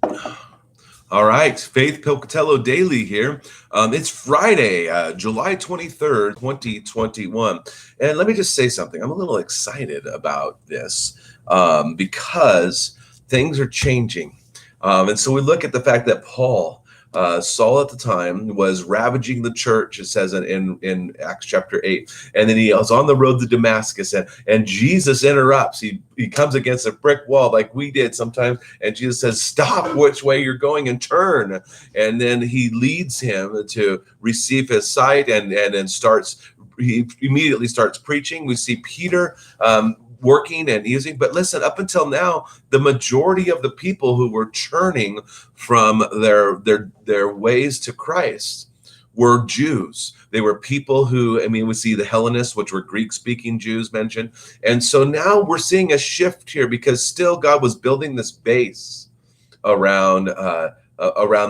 All right, Faith Pocatello Daily here. It's Friday, July 23rd, 2021. And let me just say something. I'm a little excited about this because things are changing. And so we look at the fact that Saul at the time, was ravaging the church, it says in Acts chapter 8. And then he was on the road to Damascus, and Jesus interrupts. He comes against a brick wall like we did sometimes, and Jesus says, "Stop which way you're going and turn." And then he leads him to receive his sight, and then he immediately starts preaching. We see Peter working and using, but listen, up until now, the majority of the people who were churning from their ways to Christ were Jews. They were people who, we see the Hellenists, which were Greek-speaking Jews mentioned. And so now we're seeing a shift here, because still God was building this base around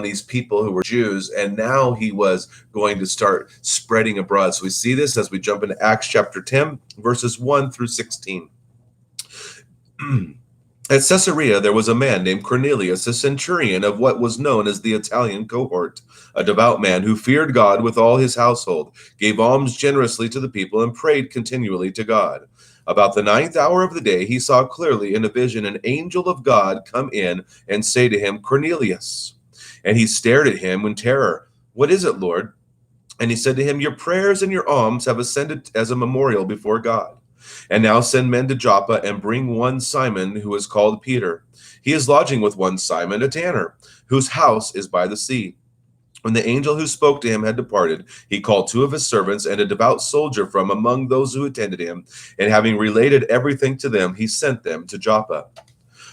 these people who were Jews, and now he was going to start spreading abroad. So we see this as we jump into Acts chapter 10, verses 1 through 16. At Caesarea, there was a man named Cornelius, a centurion of what was known as the Italian cohort, a devout man who feared God with all his household, gave alms generously to the people, and prayed continually to God. About the 9th hour of the day, he saw clearly in a vision an angel of God come in and say to him, "Cornelius." And he stared at him in terror. "What is it, Lord?" And he said to him, "Your prayers and your alms have ascended as a memorial before God. And now send men to Joppa and bring one Simon, who is called Peter. He is lodging with one Simon, a tanner, whose house is by the sea." When the angel who spoke to him had departed, he called 2 of his servants and a devout soldier from among those who attended him, and having related everything to them, he sent them to Joppa.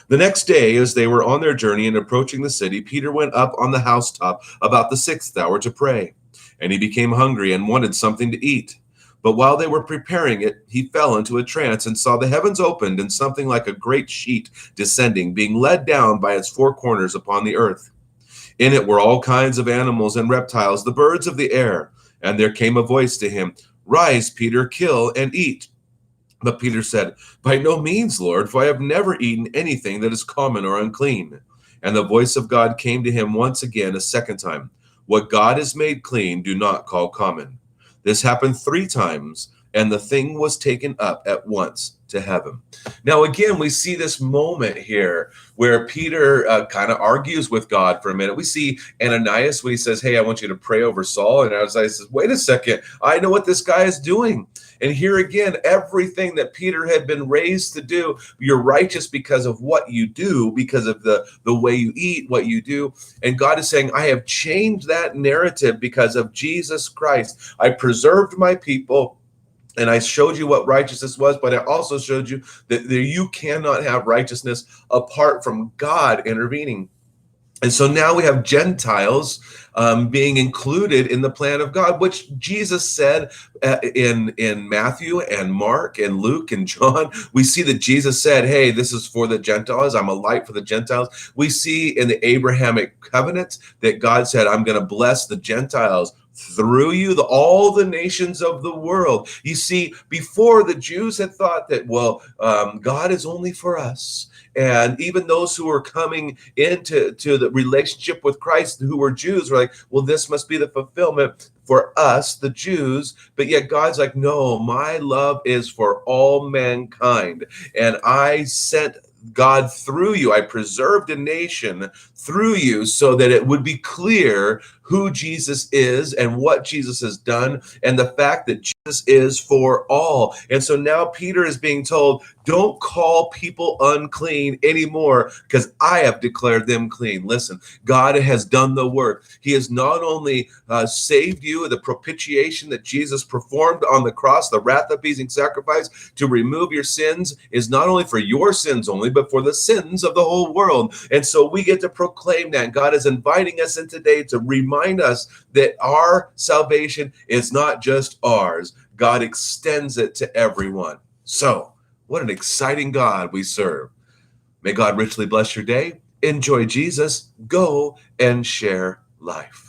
The next day, as they were on their journey and approaching the city, Peter went up on the housetop about the 6th hour to pray. And he became hungry and wanted something to eat. But while they were preparing it, he fell into a trance and saw the heavens opened and something like a great sheet descending, being let down by its 4 corners upon the earth. In it were all kinds of animals and reptiles, the birds of the air. And there came a voice to him, "Rise, Peter, kill and eat." But Peter said, "By no means, Lord, for I have never eaten anything that is common or unclean." And the voice of God came to him once again, a second time. "What God has made clean, do not call common." This happened 3 times, and the thing was taken up at once to heaven. Now, again, we see this moment here where Peter kind of argues with God for a minute. We see Ananias when he says, "Hey, I want you to pray over Saul." And Ananias says, "Wait a second, I know what this guy is doing." And here again, everything that Peter had been raised to do, you're righteous because of what you do, because of the way you eat, what you do. And God is saying, I have changed that narrative because of Jesus Christ. I preserved my people, and I showed you what righteousness was, but I also showed you that you cannot have righteousness apart from God intervening. And so now we have Gentiles being included in the plan of God, which Jesus said in Matthew and Mark and Luke and John. We see that Jesus said, "Hey, this is for the Gentiles. I'm a light for the Gentiles." We see in the Abrahamic covenant that God said, "I'm going to bless the Gentiles through you, all the nations of the world." You see, before, the Jews had thought that, God is only for us. And even those who were coming into the relationship with Christ, who were Jews, were like, well, this must be the fulfillment for us, the Jews. But yet God's like, no, my love is for all mankind. And I sent God through you. I preserved a nation through you so that it would be clear who Jesus is and what Jesus has done, and the fact that Jesus is for all. And so now Peter is being told, don't call people unclean anymore, because I have declared them clean. Listen, God has done the work. He has not only saved you, the propitiation that Jesus performed on the cross, the wrath-appeasing sacrifice to remove your sins, is not only for your sins only, but for the sins of the whole world. And so we get to proclaim that. God is inviting us in today to remind us that our salvation is not just ours. God extends it to everyone. So, what an exciting God we serve. May God richly bless your day. Enjoy Jesus. Go and share life.